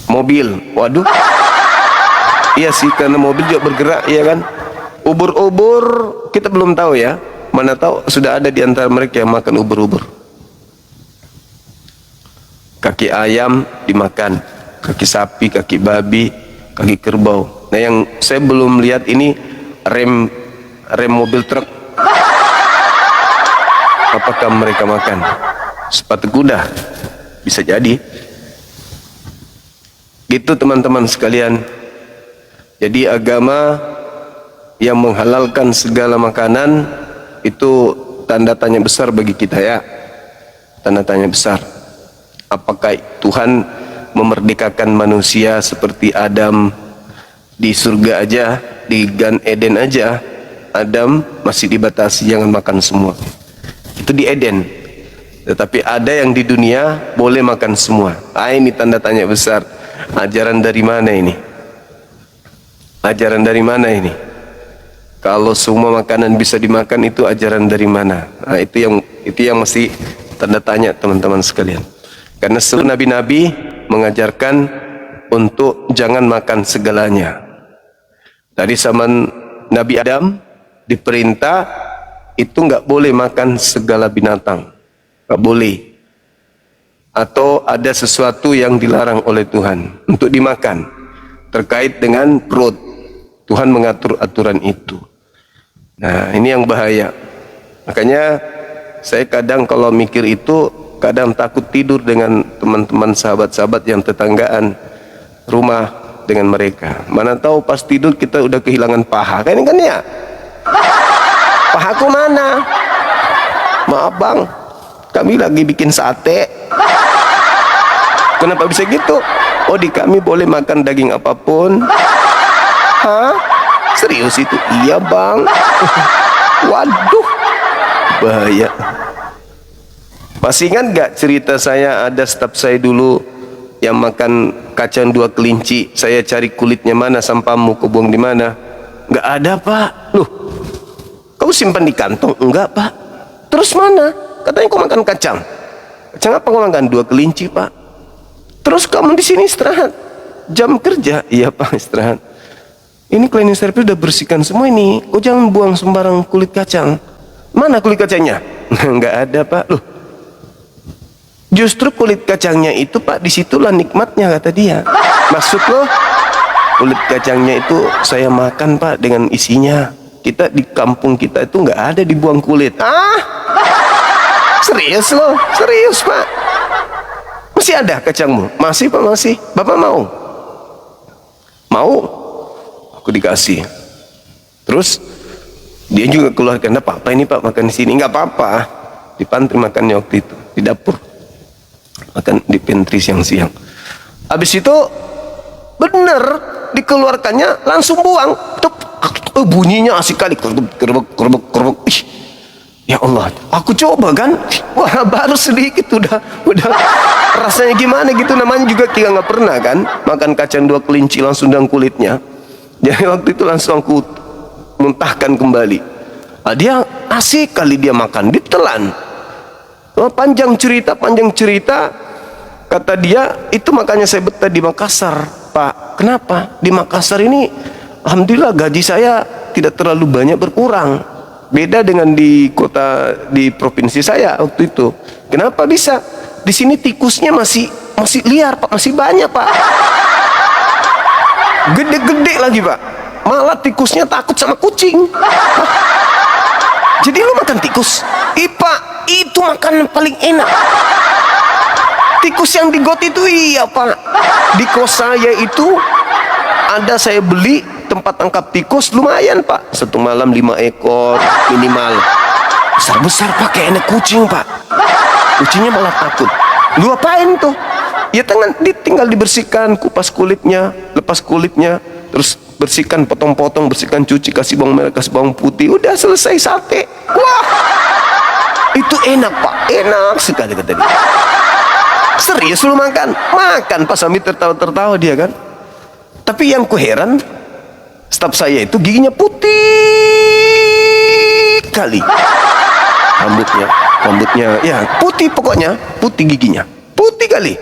Mobil. Waduh. Iya sih, karena mobil juga bergerak, iya kan? Ubur-ubur kita belum tahu ya. Mana tahu sudah ada di antara mereka yang makan ubur-ubur. Kaki ayam dimakan, kaki sapi, kaki babi, kaki kerbau. Nah yang saya belum lihat ini rem mobil truk. Apakah mereka makan? Sepatu kuda? Bisa jadi. Gitu teman-teman sekalian. Jadi agama yang menghalalkan segala makanan itu tanda tanya besar bagi kita ya. Tanda tanya besar. Apakah Tuhan memerdekakan manusia seperti Adam di surga aja, di Gan Eden aja, Adam masih dibatasi jangan makan semua. Itu di Eden. Tetapi ada yang di dunia boleh makan semua. Ini tanda tanya besar. Ajaran dari mana ini? Ajaran dari mana ini? Kalau semua makanan bisa dimakan itu ajaran dari mana? Nah, itu yang mesti tanda tanya teman-teman sekalian. Karena seluruh nabi-nabi mengajarkan untuk jangan makan segalanya. Dari zaman Nabi Adam diperintah itu nggak boleh makan segala binatang, nggak boleh. Atau ada sesuatu yang dilarang oleh Tuhan untuk dimakan terkait dengan perut. Tuhan mengatur aturan itu. Nah ini yang bahaya. Makanya saya kadang kalau mikir itu kadang takut tidur dengan teman-teman sahabat-sahabat yang tetanggaan rumah dengan mereka. Mana tahu pas tidur kita udah kehilangan paha. Kan ini kan ya. Pahaku mana? Maaf bang, kami lagi bikin sate. Kenapa bisa gitu? Oh di kami boleh makan daging apapun. Hah? Serius itu? Iya bang. Waduh, bahaya. Masih ingat gak cerita saya ada staf saya dulu yang makan kacang 2 kelinci, saya cari kulitnya mana, sampahmu kau buang di mana? Gak ada pak. Loh, kau simpan di kantong? Enggak pak. Terus mana? Katanya kau makan kacang. Kacang apa kau makan? 2 kelinci pak. Terus kamu di sini istirahat jam kerja? Iya pak, istirahat. Ini cleaning service udah bersihkan semua ini, kau jangan buang sembarang kulit kacang. Mana kulit kacangnya? Nggak ada pak. Loh, justru kulit kacangnya itu pak, disitulah nikmatnya kata dia. Maksud lo kulit kacangnya itu saya makan pak dengan isinya. Kita di kampung kita itu nggak ada dibuang kulit. Serius lo? Serius pak? Masih ada kacangmu? Masih pak, masih. Bapak mau? Mau? Aku dikasih. Terus dia juga keluarkan, apa ini pak makan di sini? Nggak apa-apa, di pantry makannya waktu itu, di dapur makan di pantry siang-siang. Habis itu bener dikeluarkannya langsung buang. Bunyinya asik kali, kerbek. Ya Allah, aku coba kan, wah baru sedikit udah rasanya gimana gitu. Namanya juga kita nggak pernah kan makan kacang 2 kelinci langsung dengan kulitnya. Jadi waktu itu langsung aku muntahkan kembali. Dia asik kali dia makan, ditelan. Panjang cerita, kata dia itu makanya saya betah di Makassar pak. Kenapa? Di Makassar ini alhamdulillah gaji saya tidak terlalu banyak berkurang, beda dengan di kota, di provinsi saya waktu itu. Kenapa bisa? Di sini tikusnya masih liar pak, masih banyak pak, gede-gede lagi pak. Malah tikusnya takut sama kucing. Jadi lu makan tikus? Pak, itu makanan paling enak. Tikus yang di got itu, iya pak. Di kos saya itu ada, saya beli tempat tangkap tikus lumayan pak. 1 malam 5 ekor minimal. Besar-besar pak, kayak enak kucing pak. Kucingnya malah takut. Lu apain tuh? Ya tinggal dibersihkan, kupas kulitnya, lepas kulitnya, terus bersihkan, potong-potong, bersihkan, cuci, kasih bawang merah, kasih bawang putih, udah selesai sate. Wah, itu enak pak, enak sekali kata dia. Serius lu makan pak, sambil tertawa-tertawa dia kan. Tapi yang kuheran, staf saya itu giginya putih kali, rambutnya ya putih, pokoknya putih, giginya putih kali.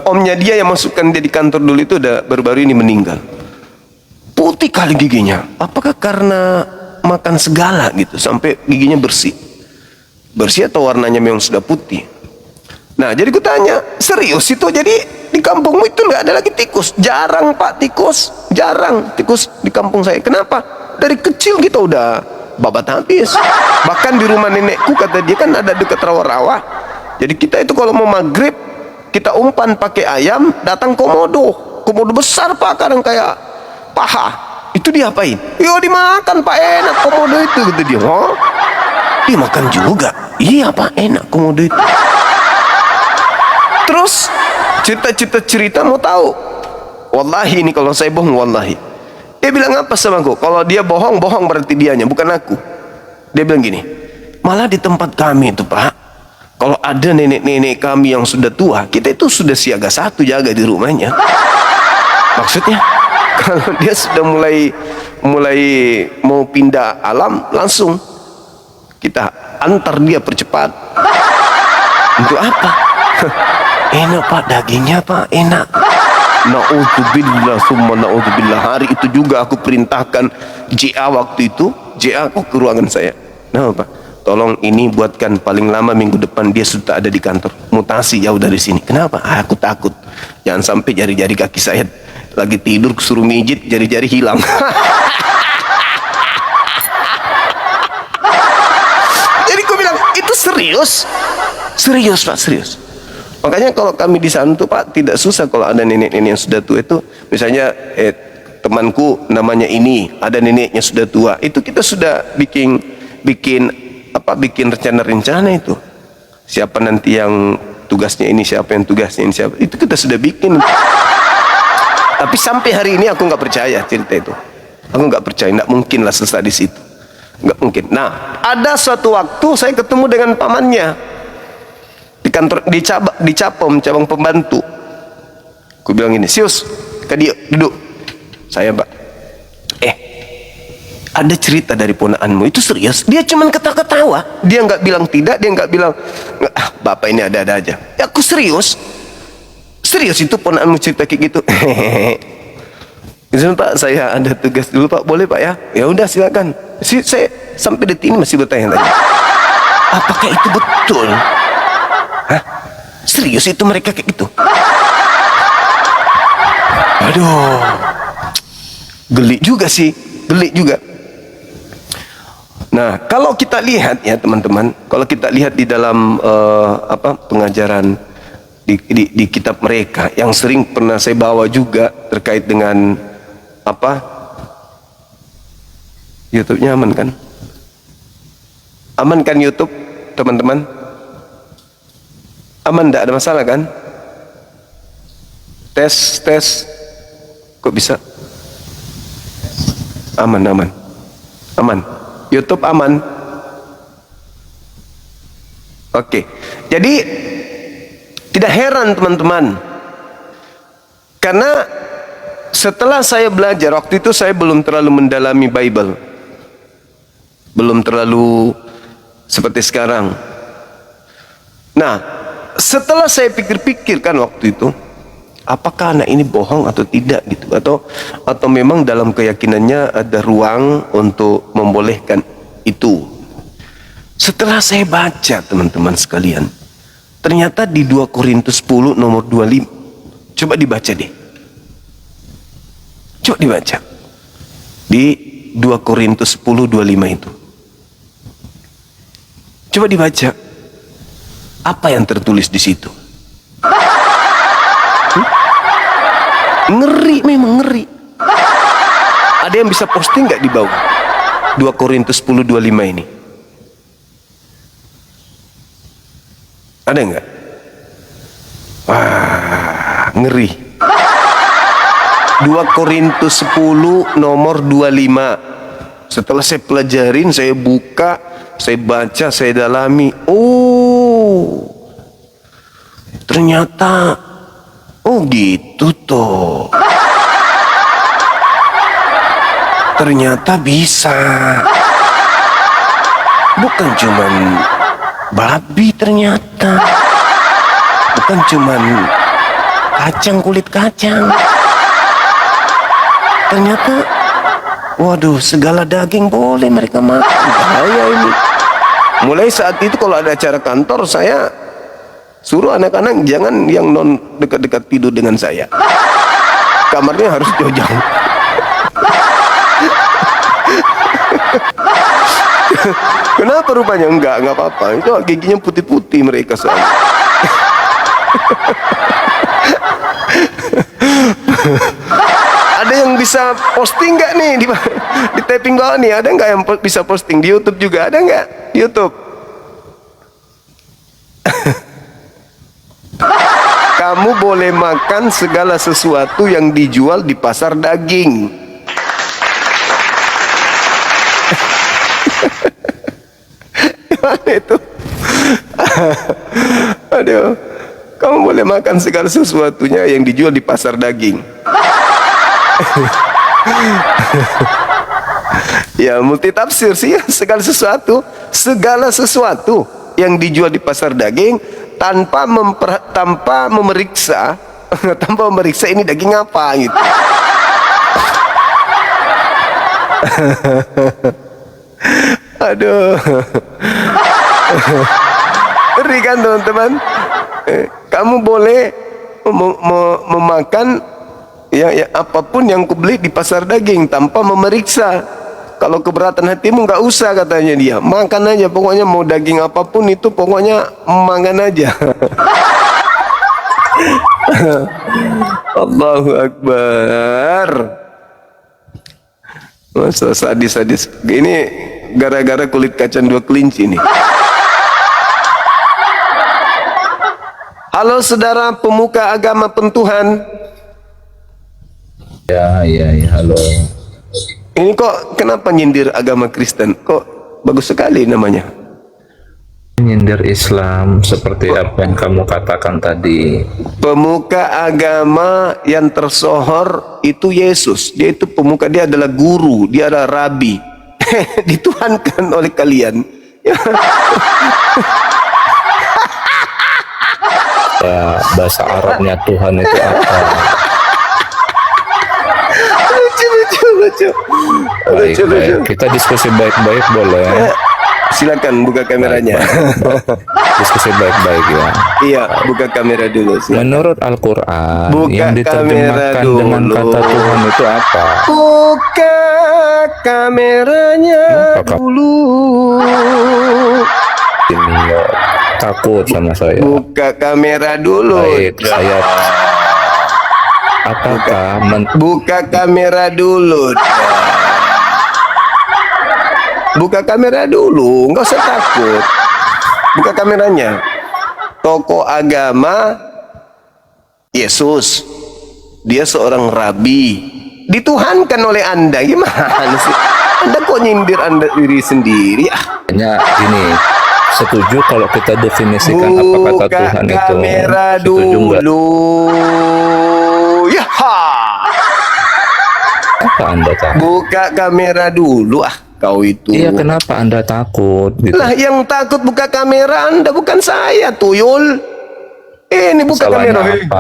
Omnya dia yang masukkan dia di kantor dulu itu udah baru-baru ini meninggal. Putih kali giginya. Apakah karena makan segala gitu sampai giginya bersih atau warnanya memang sudah putih? Nah jadi ku tanya, serius itu? Jadi di kampungmu itu nggak ada lagi tikus? Jarang pak, jarang tikus di kampung saya. Kenapa? Dari kecil kita udah babat habis. Bahkan di rumah nenekku kata dia kan ada dekat rawa-rawa. Jadi kita itu kalau mau maghrib kita umpan pakai ayam, datang komodo besar pak, kadang kayak paha. Itu diapain? Yo dimakan pak, enak komodo itu gitu dia. Oh, dimakan juga. Iya pak, enak komodo itu. Terus cerita mau tahu? Wallahi ini kalau saya bohong wallahi. Dia bilang apa sama aku? Kalau dia bohong berarti dianya, bukan aku. Dia bilang gini, malah di tempat kami itu pak, kalau ada nenek-nenek kami yang sudah tua, kita itu sudah siaga 1 jaga di rumahnya. Maksudnya, kalau dia sudah mulai mau pindah alam, langsung kita antar dia percepat. Untuk apa? Enak pak, dagingnya pak, enak. Na'udzubillah summa na'udzubillah. Hari itu juga aku perintahkan JA waktu itu, JA kok ke ruangan saya. Nah pak, tolong ini buatkan paling lama minggu depan dia sudah ada di kantor. Mutasi jauh dari sini. Kenapa? Aku takut jangan sampai jari-jari kaki saya lagi tidur suruh mijit, jari-jari hilang. Jadi aku bilang itu serius pak, serius. Makanya kalau kami di sana tuh pak tidak susah kalau ada nenek-nenek yang sudah tua itu. Misalnya temanku namanya ini, ada neneknya sudah tua, itu kita sudah bikin rencana-rencana itu. Siapa nanti yang tugasnya ini, siapa yang tugasnya ini, siapa. Itu kita sudah bikin. Tapi sampai hari ini aku nggak percaya cerita itu. Aku nggak percaya, nggak mungkin lah selesai di situ. nggak mungkin. Nah, ada suatu waktu saya ketemu dengan pamannya di kantor di Capom, cabang pembantu. Aku bilang ini, Sius, Kadio, duduk. Saya, Pak. Ada cerita dari ponakanmu, itu serius? Dia cuman ketawa-ketawa. Dia nggak bilang tidak, dia nggak bilang, Bapak ini ada-ada aja. Ya, aku serius. Serius itu ponakanmu cerita kayak gitu. Izin Pak, saya ada tugas dulu Pak, boleh Pak ya? Ya udah silakan. Saya sampai detik ini masih bertanya-tanya. Apakah itu betul? Hah? Serius itu mereka kayak gitu? Aduh, geli juga sih, geli juga. Nah, kalau kita lihat ya teman-teman, kalau kita lihat di dalam pengajaran di kitab mereka yang sering pernah saya bawa juga terkait dengan YouTube-nya aman kan? Aman kan YouTube, teman-teman? Aman, tidak ada masalah kan? Tes. Kok bisa? Aman. YouTube aman. Oke. Jadi tidak heran teman-teman. Karena setelah saya belajar, waktu itu saya belum terlalu mendalami Bible. Belum terlalu seperti sekarang. Nah, setelah saya pikir-pikirkan waktu itu, apakah anak ini bohong atau tidak gitu, atau memang dalam keyakinannya ada ruang untuk membolehkan itu. Setelah saya baca teman-teman sekalian, ternyata di 2 Korintus 10 nomor 25, coba dibaca deh, coba dibaca di 2 Korintus 10 25 itu, coba dibaca apa yang tertulis di situ. Ngeri, memang ngeri. Ada yang bisa posting nggak di bawah 2 Korintus 10 25 ini? Ada nggak? Wah, ngeri. 2 Korintus 10 nomor 25. Setelah saya pelajarin, saya buka, saya baca, saya dalami. Oh, ternyata oh gitu toh. Ternyata bisa. Bukan cuman babi ternyata. Bukan cuman kacang, kulit kacang. Ternyata waduh, segala daging boleh mereka makan. Bahaya ini. Mulai saat itu kalau ada acara kantor, saya suruh anak-anak jangan yang non dekat-dekat tidur dengan saya. Kamarnya harus jauh-jauh. Kenapa rupanya? Enggak apa-apa. Itu giginya putih-putih mereka soalnya. Ada yang bisa posting nggak nih di taping bawah nih? Ada nggak yang bisa posting di YouTube juga? Ada nggak di YouTube? Kamu boleh makan segala sesuatu yang dijual di pasar daging. Gimana itu? Aduh, kamu boleh makan segala sesuatunya yang dijual di pasar daging. Ya multi tafsir sih, segala sesuatu yang dijual di pasar daging tanpa memeriksa ini daging apa gitu. Aduh, ngeri kan teman-teman? Kamu boleh memakan ya apapun yang kubeli di pasar daging tanpa memeriksa. Kalau keberatan hatimu nggak usah, katanya dia, makan aja pokoknya, mau daging apapun itu pokoknya makan aja. Allahu Akbar. Masa sadis-sadis ini gara-gara kulit kacang 2 kelinci nih. Halo saudara pemuka agama pentuhan. Ya, halo. Ini kok kenapa nyindir agama Kristen? Kok bagus sekali namanya. Menyindir Islam seperti apa yang kamu katakan tadi. Pemuka agama yang tersohor itu Yesus. Dia itu pemuka, dia adalah guru, dia adalah rabi. Dituhankan oleh kalian. Ya, bahasa Arabnya Tuhan itu apa? Lucu. Baik. Kita diskusi baik-baik boleh. Silakan buka kameranya. Diskusi baik-baik ya. Iya, buka kamera dulu. Silakan. Menurut Al-Quran Buka yang diterjemahkan kamera dengan dulu. kata Tuhan itu apa? Buka kameranya Kakak. dulu. Ini ya, takut sama saya. Buka kamera dulu. Baik, saya apakah Buka kamera dulu. Buka kamera dulu, nggak usah takut. Buka kameranya. Tokoh agama Yesus, dia seorang rabi, dituhankan oleh Anda. Gimana sih? Anda kok nyindir Anda diri sendiri? hanya ini setuju kalau kita definisikan apa kata Buka Tuhan itu? kamera Setuju nggak? dulu. Ya. Apa Anda takut? Buka kamera dulu kau itu. Iya, kenapa Anda takut gitu? Lah yang takut buka kamera Anda, bukan saya, tuyul. Ini buka Salahnya kamera. apa?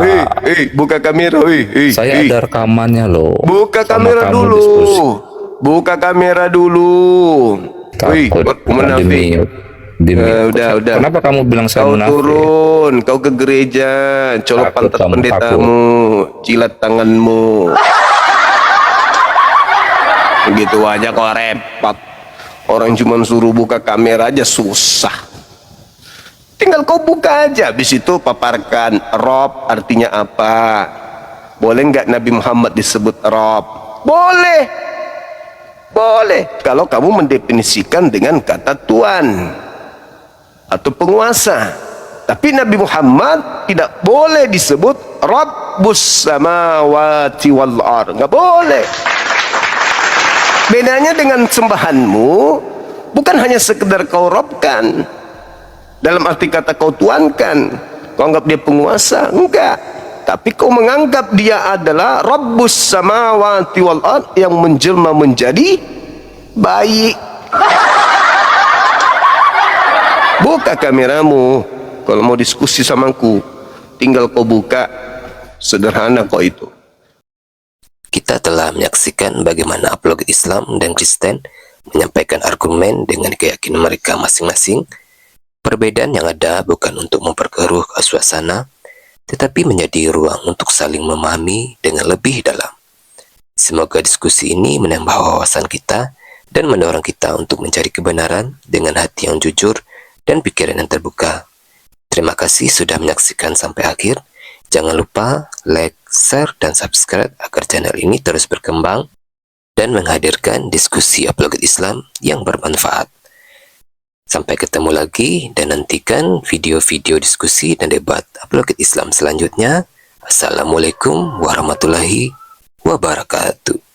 Buka kamera. Saya ada rekamannya loh. Buka sama kamera kamu dulu. diskusi. Buka kamera dulu. Takut munafik. Udah. Kenapa kamu bilang saya Kau munafik? turun, kau ke gereja, colok Takut pantat kamu, pendetamu, jilat tanganmu. Begitu aja kok repot. Orang cuma suruh buka kamera aja susah. Tinggal kau buka aja, habis itu paparkan Rob artinya apa. Boleh nggak Nabi Muhammad disebut Rob? Boleh. Kalau kamu mendefinisikan dengan kata Tuhan atau penguasa. Tapi Nabi Muhammad tidak boleh disebut Rabbus samawati wal ard. Nggak boleh. Bedanya dengan sembahanmu bukan hanya sekedar kau robkan, dalam arti kata kau tuankan, kau anggap dia penguasa, enggak, tapi kau menganggap dia adalah Rabbus samawati wal ard yang menjelma menjadi baik. Buka kameramu kalau mau diskusi sama aku, tinggal kau buka, sederhana kok itu. Kita telah menyaksikan bagaimana apologet Islam dan Kristen menyampaikan argumen dengan keyakinan mereka masing-masing. Perbedaan yang ada bukan untuk memperkeruh suasana, tetapi menjadi ruang untuk saling memahami dengan lebih dalam. Semoga diskusi ini menambah wawasan kita dan mendorong kita untuk mencari kebenaran dengan hati yang jujur dan pikiran yang terbuka. Terima kasih sudah menyaksikan sampai akhir. Jangan lupa like, share, dan subscribe agar channel ini terus berkembang dan menghadirkan diskusi apologet Islam yang bermanfaat. Sampai ketemu lagi dan nantikan video-video diskusi dan debat apologet Islam selanjutnya. Assalamualaikum warahmatullahi wabarakatuh.